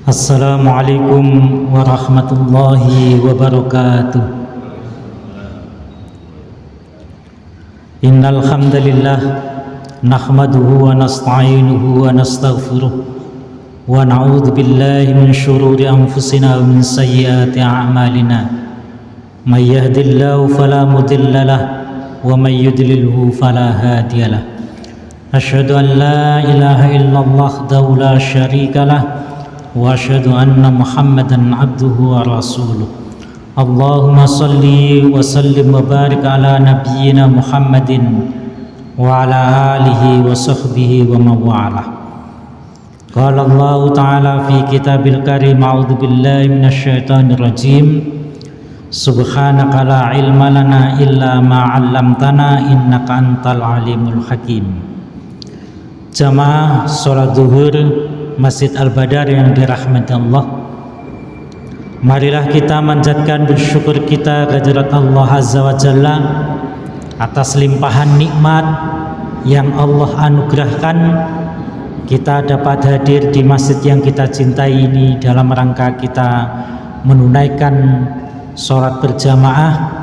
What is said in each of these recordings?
Assalamualaikum warahmatullahi wabarakatuh. Innal hamdalillah nahmaduhu wa nasta'inuhu wa nastaghfiruh wa na'udzu billahi min shururi anfusina wa min sayyiati a'malina. May yahdihillahu fala mudilla lahu wa may yudlilhu fala hadiya lahu. Asyhadu an la ilaha illallah wahdahu la syarika lahu wa asyhadu anna Muhammadan abduhu wa rasuluh. Allahumma salli wa sallim wa barik ala nabiyyina Muhammadin wa ala alihi wa sahbihi wa mawalah. Qala Allah ta'ala fi kitabil karim, a'udzu billahi minasy syaithanir rajim. Subhanaka la ilma lana illa ma 'allamtana innaka antal alimul hakim. Jamaah salat zuhur Masjid Al-Badar yang dirahmati Allah, marilah kita manjatkan bersyukur kita kehadirat Allah Azza wa Jalla atas limpahan nikmat yang Allah anugerahkan kita dapat hadir di masjid yang kita cintai ini dalam rangka kita menunaikan sholat berjamaah,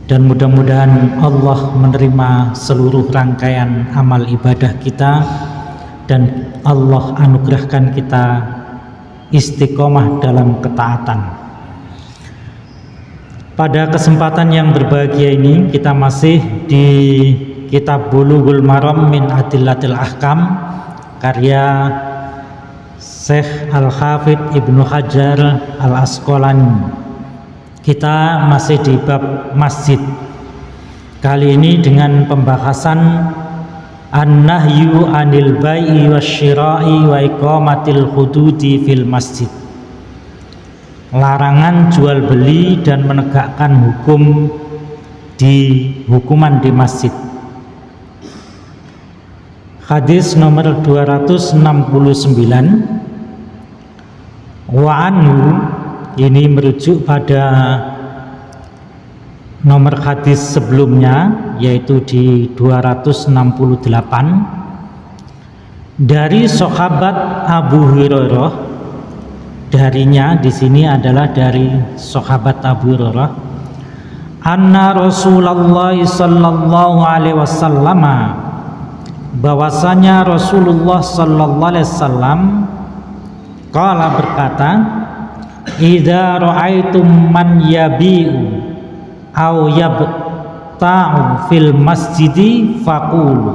dan mudah-mudahan Allah menerima seluruh rangkaian amal ibadah kita dan Allah anugerahkan kita istiqomah dalam ketaatan. Pada kesempatan yang berbahagia ini kita masih di kitab Bulughul Maram min Adillatil Ahkam karya Syekh Al-Hafidz Ibnu Hajar Al-Asqalani. Kita masih di bab masjid. Kali ini dengan pembahasan an-nahyu anil bai'i wasyira'i wa iqamatil hududi fil masjid. Larangan jual beli dan menegakkan hukuman di masjid. Hadis nomor 269. Wa anhu, ini merujuk pada nomor hadis sebelumnya, yaitu di 268, dari sahabat Abu Hurairah. Darinya di sini adalah dari sahabat Abu Hurairah, anna Rasulullah sallallahu alaihi wasallam, bahwasanya Rasulullah sallallahu alaihi wasallam qala, berkata, idza ra'aitum man yabi'u aw yabta'u fil masjidi faqulu,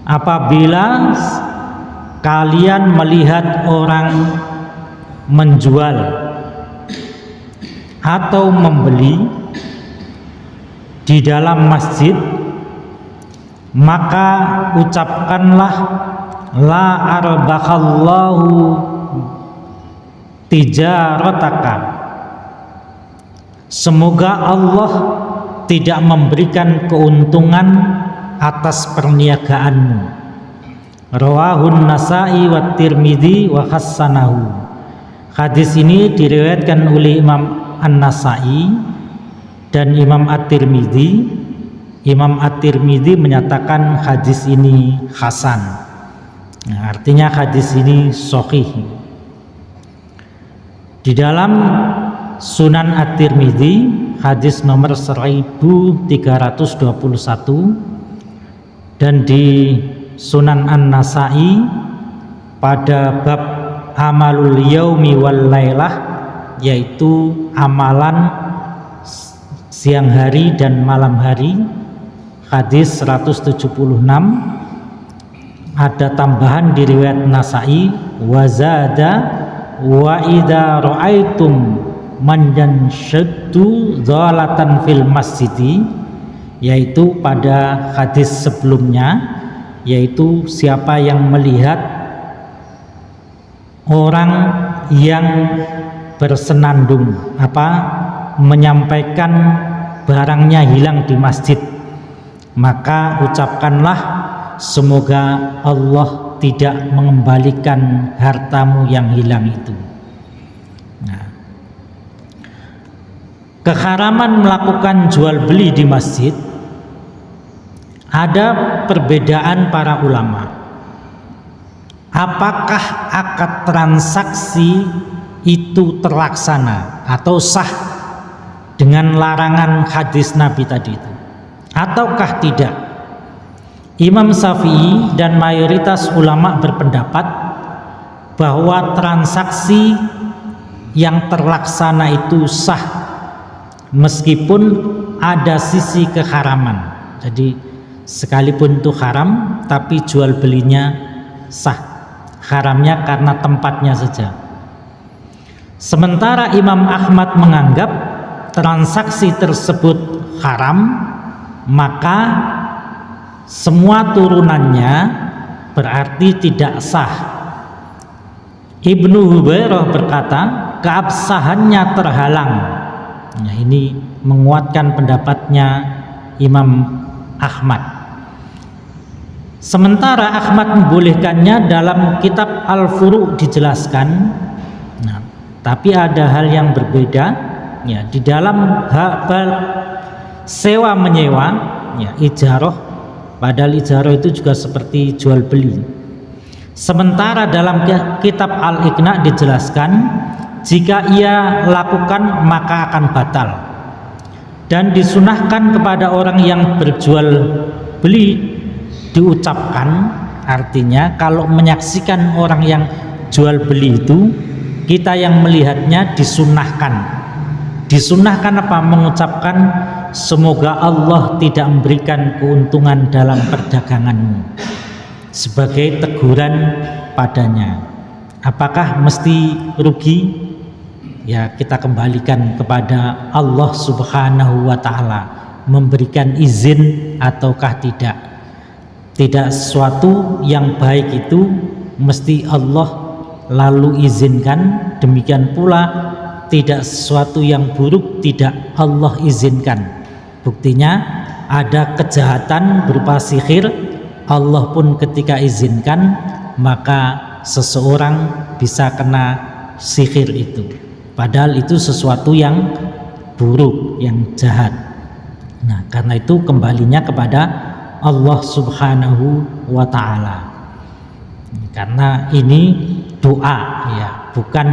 apabila kalian melihat orang menjual atau membeli di dalam masjid, maka ucapkanlah la arbahallahu tijarataka, semoga Allah tidak memberikan keuntungan atas perniagaanmu. Rawahun Nasa'i wa Tirmidzi wa hassanahu. Hadis ini diriwayatkan oleh Imam An-Nasa'i dan Imam At-Tirmidzi. Imam At-Tirmidzi menyatakan hadis ini hasan. Nah, artinya hadis ini sahih. Di dalam Sunan At-Tirmidzi hadis nomor 1321 dan di Sunan An-Nasa'i pada bab amalul yaumi wal lailah, yaitu amalan siang hari dan malam hari, hadis 176, ada tambahan di riwayat Nasa'i, wazada wa idza ra'aitum man yanshaddu dhalatan fil masjidi, yaitu pada hadis sebelumnya, yaitu siapa yang melihat orang yang bersenandung menyampaikan barangnya hilang di masjid, maka ucapkanlah semoga Allah tidak mengembalikan hartamu yang hilang itu. Nah, keharaman melakukan jual beli di masjid ada perbedaan para ulama. apakah akad transaksi itu terlaksana atau sah dengan larangan hadis Nabi tadi itu, ataukah tidak? Imam Syafi'i dan mayoritas ulama berpendapat bahwa transaksi yang terlaksana itu sah meskipun ada sisi keharaman. Jadi sekalipun itu haram, tapi jual belinya sah. Haramnya karena tempatnya saja. Sementara Imam Ahmad menganggap transaksi tersebut haram, maka semua turunannya berarti tidak sah. Ibnu Hubairah berkata, keabsahannya terhalang. Nah, ini menguatkan pendapatnya Imam Ahmad. Sementara Ahmad membolehkannya dalam kitab Al-Furu' dijelaskan. Nah, tapi ada hal yang berbeda ya di dalam bab sewa menyewa ya, ijarah, padahal ijarah itu juga seperti jual beli. Sementara dalam kitab Al-Iqna dijelaskan jika ia lakukan maka akan batal, dan disunahkan kepada orang yang berjual beli diucapkan. Artinya kalau menyaksikan orang yang jual beli itu, kita yang melihatnya disunahkan apa? Mengucapkan semoga Allah tidak memberikan keuntungan dalam perdaganganmu, sebagai teguran padanya. Apakah mesti rugi? Ya, kita kembalikan kepada Allah Subhanahu wa ta'ala memberikan izin ataukah tidak. Tidak sesuatu yang baik itu mesti Allah lalu izinkan, demikian pula tidak sesuatu yang buruk tidak Allah izinkan. Buktinya ada kejahatan berupa sihir, Allah pun ketika izinkan maka seseorang bisa kena sihir itu, padahal itu sesuatu yang buruk, yang jahat. Nah, karena itu kembalinya kepada Allah Subhanahu wa ta'ala, karena ini doa ya, bukan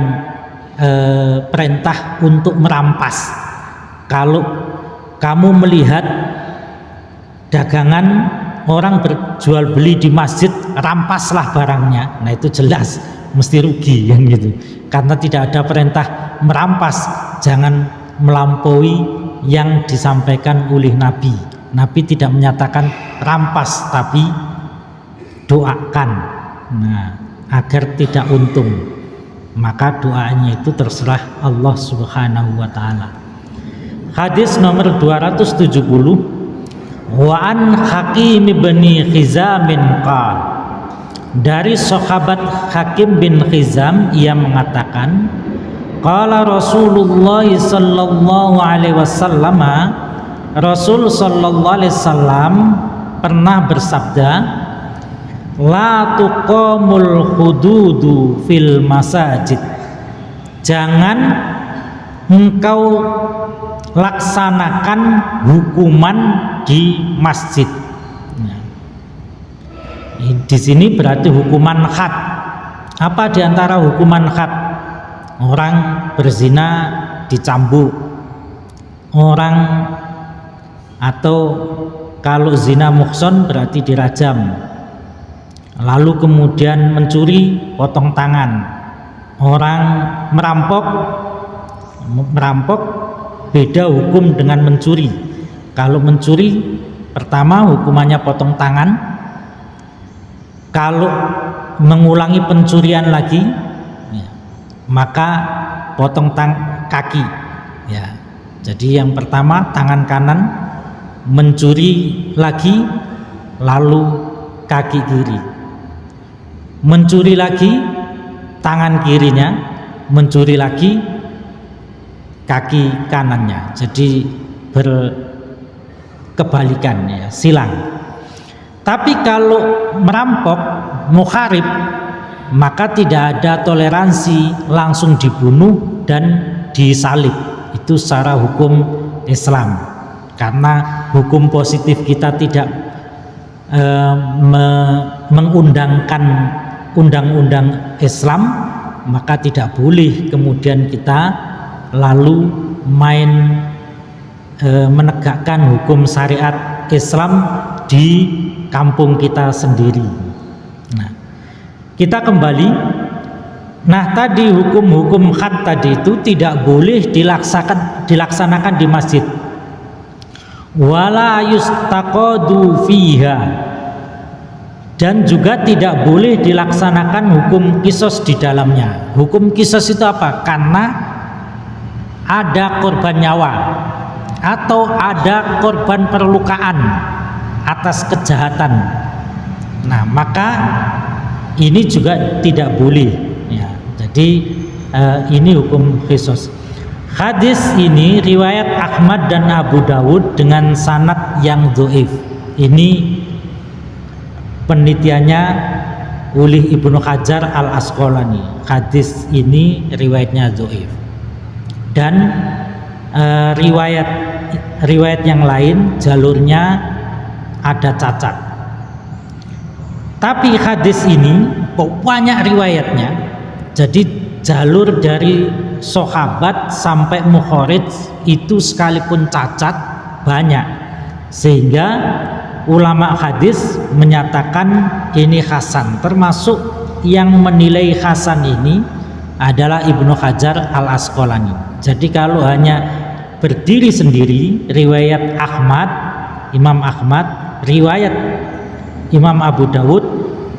perintah untuk merampas. Kalau kamu melihat dagangan orang berjual beli di masjid, rampaslah barangnya, nah itu jelas mesti rugi kan gitu, karena tidak ada perintah merampas. Jangan melampaui yang disampaikan oleh Nabi. Nabi tidak menyatakan rampas, tapi doakan, nah, agar tidak untung. Maka doanya itu terserah Allah Subhanahu wa ta'ala. Hadis nomor 270, wa an Hakim bin Hizam qala, dari sahabat Hakim bin Hizam, ia mengatakan, qala Rasulullah sallallahu alaihi wasallam, Rasul sallallahu alaihi wasallam pernah bersabda, la tuqamul hududu fil masajid, jangan engkau laksanakan hukuman di masjid. Nah, di sini berarti hukuman had. Apa diantara hukuman had? Orang berzina dicambuk, orang atau kalau zina muhson berarti dirajam. Lalu kemudian mencuri, potong tangan. Orang merampok beda hukum dengan mencuri. Kalau mencuri pertama hukumannya potong tangan. Kalau mengulangi pencurian lagi ya, maka potong kaki ya. Jadi yang pertama tangan kanan, mencuri lagi lalu kaki kiri, mencuri lagi tangan kirinya, mencuri lagi kaki kanannya. Jadi berkebalikan ya, silang. Tapi kalau merampok mukharib, maka tidak ada toleransi, langsung dibunuh dan disalib. Itu secara hukum Islam, karena hukum positif kita tidak mengundangkan undang-undang Islam, maka tidak boleh kemudian kita lalu main menegakkan hukum syariat Islam di kampung kita sendiri. Nah, kita kembali. Nah, tadi hukum-hukum khat tadi itu tidak boleh dilaksanakan di masjid. Wala yustaqadu fiha, dan juga tidak boleh dilaksanakan hukum qisas di dalamnya. Hukum qisas itu apa? Karena ada korban nyawa atau ada korban perlukaan atas kejahatan. Nah, maka ini juga tidak boleh ya. Jadi ini hukum qisas. Hadis ini riwayat Ahmad dan Abu Dawud dengan sanad yang dhaif. Ini penelitiannya oleh Ibnu Hajar Al-Asqalani. Hadis ini riwayatnya dhaif. Dan riwayat yang lain jalurnya ada cacat. Tapi hadis ini kok banyak riwayatnya. Jadi jalur dari sahabat sampai mukharij itu sekalipun cacat banyak, sehingga ulama hadis menyatakan ini hasan. Termasuk yang menilai hasan ini adalah Ibnu Hajar Al-Asqalani. Jadi kalau hanya berdiri sendiri riwayat Ahmad, Imam Ahmad, riwayat Imam Abu Dawud,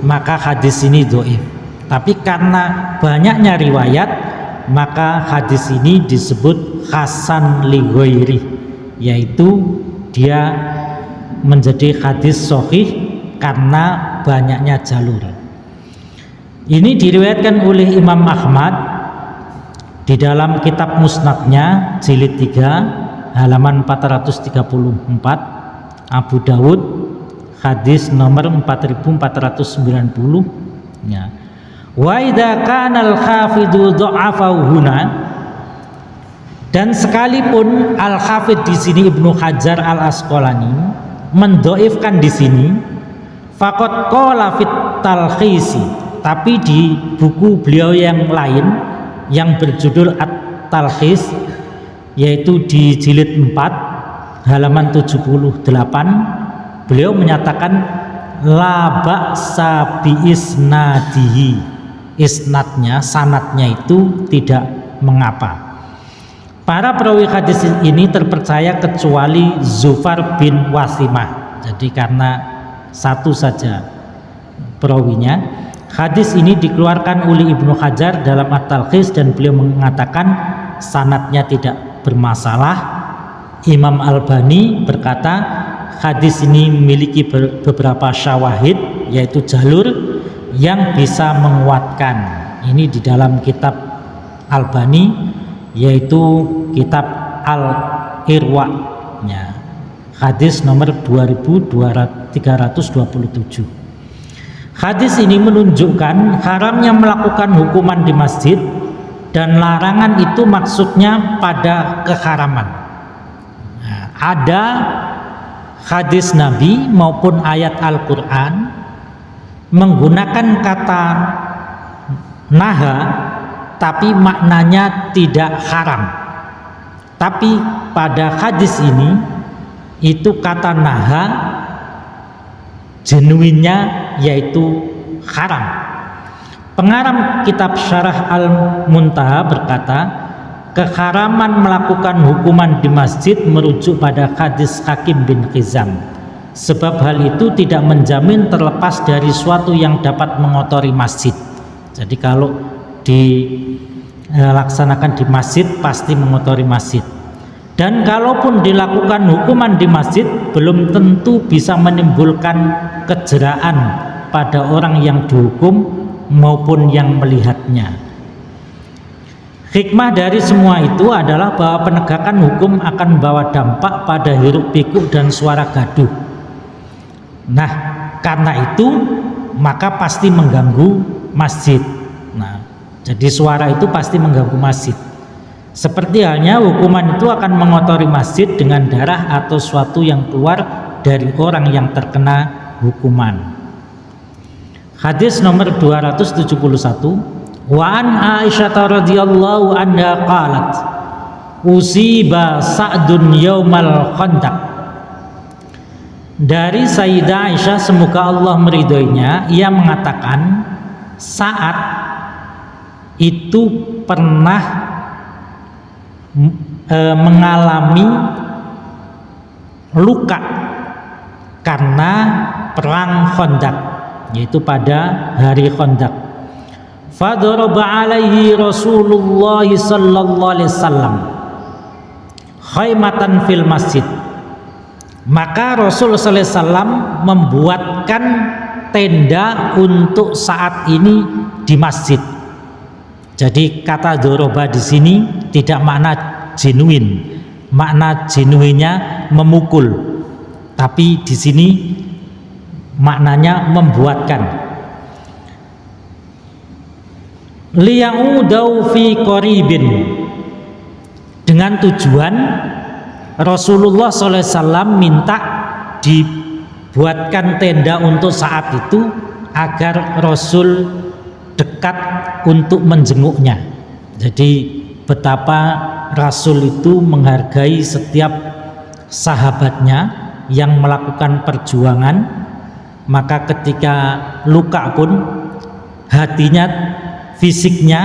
maka hadis ini dhaif. Tapi karena banyaknya riwayat, maka hadis ini disebut hasan li ghairi, yaitu dia menjadi hadis sahih karena banyaknya jalur. Ini diriwayatkan oleh Imam Ahmad di dalam kitab Musnadnya jilid 3 halaman 434, Abu Dawud hadis nomor 4490 ya. Wa idza kana al-hafidhu dha'afahu huna, dan sekalipun al-hafidh di sini Ibnu Hajar Al-Asqalani mendhaifkan di sini, faqad qala fit talkhisi, tapi di buku beliau yang lain yang berjudul At-Talkhis, yaitu di jilid 4 halaman 78, beliau menyatakan la ba'sa bi isnadihi, isnadnya, sanadnya itu tidak mengapa. Para perawi hadis ini terpercaya kecuali Zufar bin Wasimah. Jadi karena satu saja perawinya, hadis ini dikeluarkan oleh Ibnu Hajar dalam At-Talkhis dan beliau mengatakan sanadnya tidak bermasalah. Imam Albani berkata hadis ini memiliki beberapa syawahid, yaitu jalur yang bisa menguatkan. Ini di dalam kitab Albani, yaitu kitab Al-Irwa ya, hadis nomor 2327. Hadis ini menunjukkan haramnya melakukan hukuman di masjid, dan larangan itu maksudnya pada keharaman. Nah, ada hadis Nabi maupun ayat Al-Quran menggunakan kata naha, tapi maknanya tidak haram. Tapi pada hadis ini itu kata naha genuinnya yaitu haram. Pengarang kitab Syarah Al-Muntaha berkata, keharaman melakukan hukuman di masjid merujuk pada hadis Hakim bin Hizam, sebab hal itu tidak menjamin terlepas dari suatu yang dapat mengotori masjid. Jadi kalau dilaksanakan di masjid pasti mengotori masjid, dan kalaupun dilakukan hukuman di masjid belum tentu bisa menimbulkan kejeraan pada orang yang dihukum maupun yang melihatnya. Hikmah dari semua itu adalah bahwa penegakan hukum akan membawa dampak pada hiruk pikuk dan suara gaduh. Nah, karena itu maka pasti mengganggu masjid. Nah, jadi suara itu pasti mengganggu masjid. Seperti halnya hukuman itu akan mengotori masjid dengan darah atau suatu yang keluar dari orang yang terkena hukuman. Hadis nomor 271, wa an Aisyah radhiyallahu anha qalat usiba Sa'dun yaumal Khandaq. Dari Sayyidah Aisyah semoga Allah meridhoinya, ia mengatakan Sa'ad itu pernah mengalami luka karena perang Khandaq, yaitu pada hari Khandaq. Fadaraba alaihi Rasulullah sallallahu alaihi wasallam khaymatan fil masjid. Maka Rasul sallallahu alaihi wasallam membuatkan tenda untuk saat ini di masjid. Jadi kata doroba di sini tidak makna genuine, makna genuinnya memukul, tapi di sini maknanya membuatkan. Liya'udau fi qaribin, dengan tujuan Rasulullah SAW minta dibuatkan tenda untuk saat itu agar Rasul dekat untuk menjenguknya. Jadi betapa Rasul itu menghargai setiap sahabatnya yang melakukan perjuangan, maka ketika luka pun hatinya, fisiknya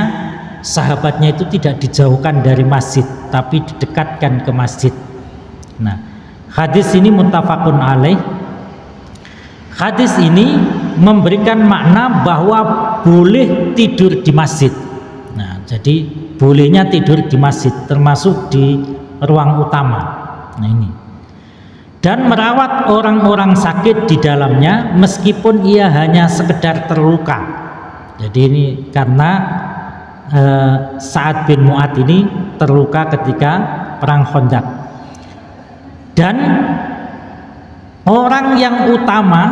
sahabatnya itu tidak dijauhkan dari masjid, tapi didekatkan ke masjid. Nah, hadis ini muttafaqun alaih. Hadis ini memberikan makna bahwa boleh tidur di masjid. Nah, jadi bolehnya tidur di masjid, termasuk di ruang utama. Nah, ini. Dan merawat orang-orang sakit di dalamnya meskipun ia hanya sekedar terluka. Jadi ini karena Sa'ad bin Mu'adz ini terluka ketika perang Khandaq. Dan orang yang utama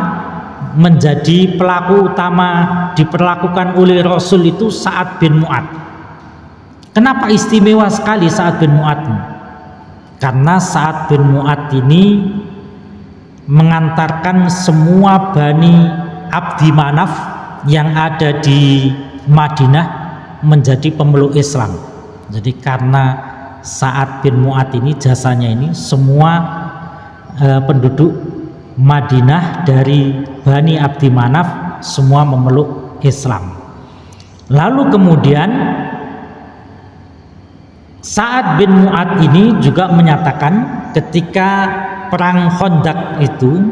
menjadi pelaku utama diperlakukan oleh Rasul itu Sa'ad bin Mu'adz. Kenapa istimewa sekali Sa'ad bin Mu'adz? Karena Sa'ad bin Mu'adz ini mengantarkan semua Bani Abdi Manaf yang ada di Madinah menjadi pemeluk Islam. Jadi karena Sa'ad bin Mu'adz ini, jasanya ini, semua penduduk Madinah dari Bani Abdi Manaf semua memeluk Islam. Lalu kemudian Sa'ad bin Mu'adz ini juga menyatakan ketika perang Khandaq itu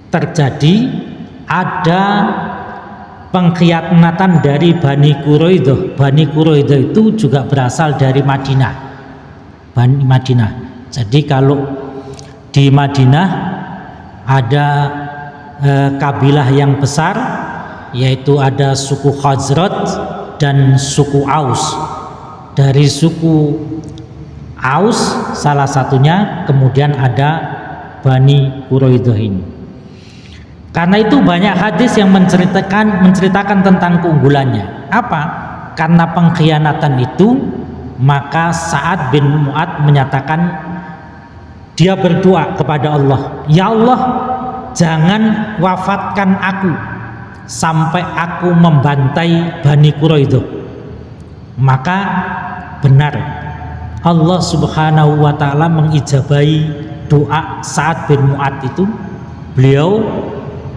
terjadi, ada pengkhianatan dari Bani Quraidah. Bani Quraidah itu juga berasal dari Madinah, Bani Madinah. Jadi kalau di Madinah ada kabilah yang besar, yaitu ada suku Khazraj dan suku Aus. Dari suku Aus salah satunya, kemudian ada Bani Quraidah ini. Karena itu banyak hadis yang menceritakan tentang keunggulannya. Apa? Karena pengkhianatan itu, maka Sa'ad bin Mu'adz menyatakan, dia berdoa kepada Allah, ya Allah, jangan wafatkan aku sampai aku membantai Bani Quraidah. Maka benar Allah Subhanahu wa ta'ala mengijabahi doa Sa'ad bin Mu'adz itu. Beliau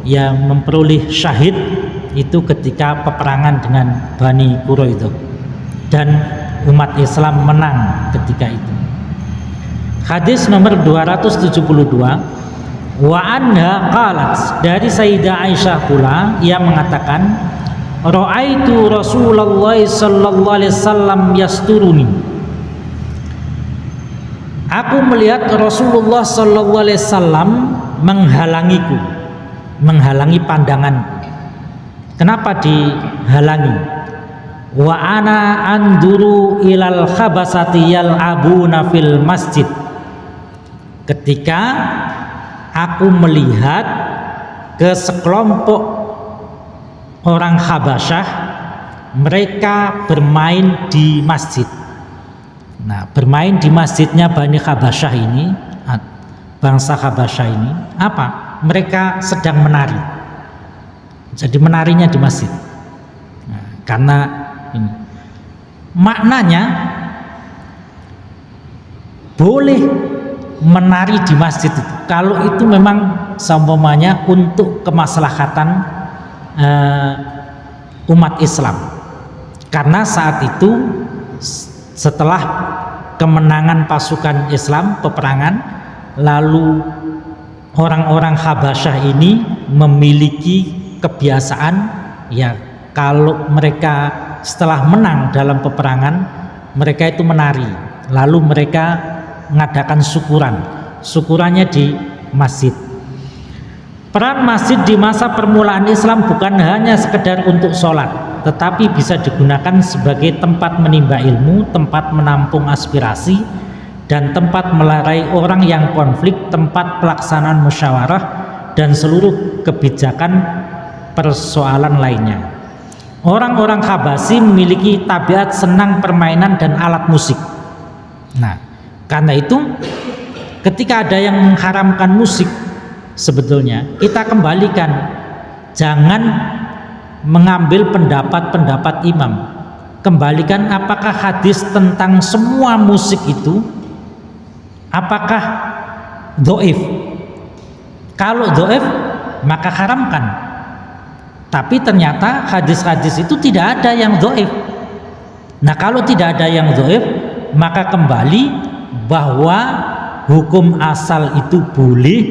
yang memperoleh syahid itu ketika peperangan dengan Bani Quraidah, dan umat Islam menang ketika itu. Hadis nomor 272, wa anha qalat, dari Sayyidah Aisyah pula ia mengatakan, ra'aitu Rasulullah sallallahu alaihi wasallam yasturuni, aku melihat Rasulullah sallallahu alaihi wasallam menghalangiku, menghalangi pandanganku. Kenapa dihalangi? Wa ana anduru ilal khabasati yal'abuna fil masjid, ketika aku melihat ke sekelompok orang Habasyah, mereka bermain di masjid. Nah, bermain di masjidnya Bani Habasyah ini, bangsa Habasyah ini, apa? Mereka sedang menari. Jadi menarinya di masjid. Nah, karena ini maknanya boleh menari di masjid itu kalau itu memang seumpamanya untuk kemaslahatan umat Islam. Karena saat itu setelah kemenangan pasukan Islam peperangan, lalu orang-orang Habasyah ini memiliki kebiasaan ya kalau mereka setelah menang dalam peperangan mereka itu menari, lalu mereka mengadakan syukurannya di masjid. Peran masjid di masa permulaan Islam bukan hanya sekedar untuk sholat, tetapi bisa digunakan sebagai tempat menimba ilmu, tempat menampung aspirasi, dan tempat melerai orang yang konflik, tempat pelaksanaan musyawarah, dan seluruh kebijakan persoalan lainnya. Orang-orang Habasyi memiliki tabiat senang permainan dan alat musik. Nah, karena itu ketika ada yang mengharamkan musik, sebetulnya kita kembalikan, jangan mengambil pendapat-pendapat imam. Kembalikan apakah hadis tentang semua musik itu apakah dhaif. Kalau dhaif maka haramkan. Tapi ternyata hadis-hadis itu tidak ada yang dhaif. Nah, kalau tidak ada yang dhaif, maka kembali bahwa hukum asal itu boleh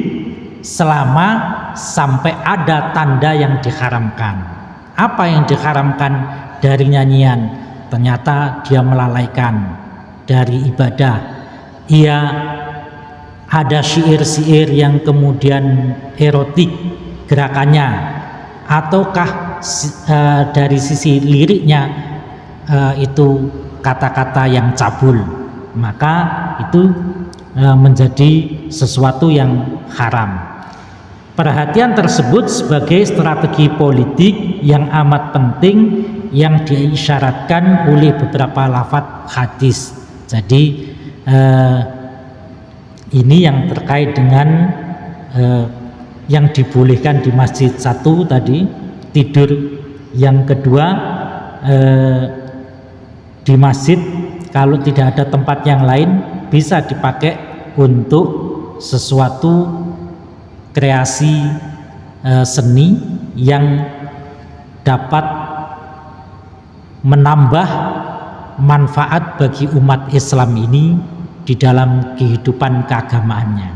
selama sampai ada tanda yang diharamkan. Apa yang diharamkan dari nyanyian? Ternyata dia melalaikan dari ibadah. Ia ada syair-syair yang kemudian erotik gerakannya, ataukah dari sisi liriknya itu kata-kata yang cabul, maka itu menjadi sesuatu yang haram. Perhatian tersebut sebagai strategi politik yang amat penting yang diisyaratkan oleh beberapa lafaz hadis. Jadi ini yang terkait dengan yang dibolehkan di masjid. Satu tadi tidur, yang kedua di masjid kalau tidak ada tempat yang lain bisa dipakai untuk sesuatu kreasi seni yang dapat menambah manfaat bagi umat Islam ini di dalam kehidupan keagamaannya.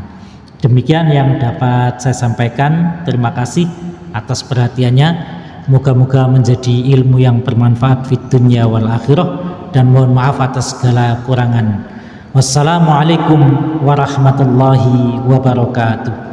Demikian yang dapat saya sampaikan. Terima kasih atas perhatiannya. Moga-moga menjadi ilmu yang bermanfaat fid dunya wal akhirah, dan mohon maaf atas segala kurangan. Wassalamualaikum warahmatullahi wabarakatuh.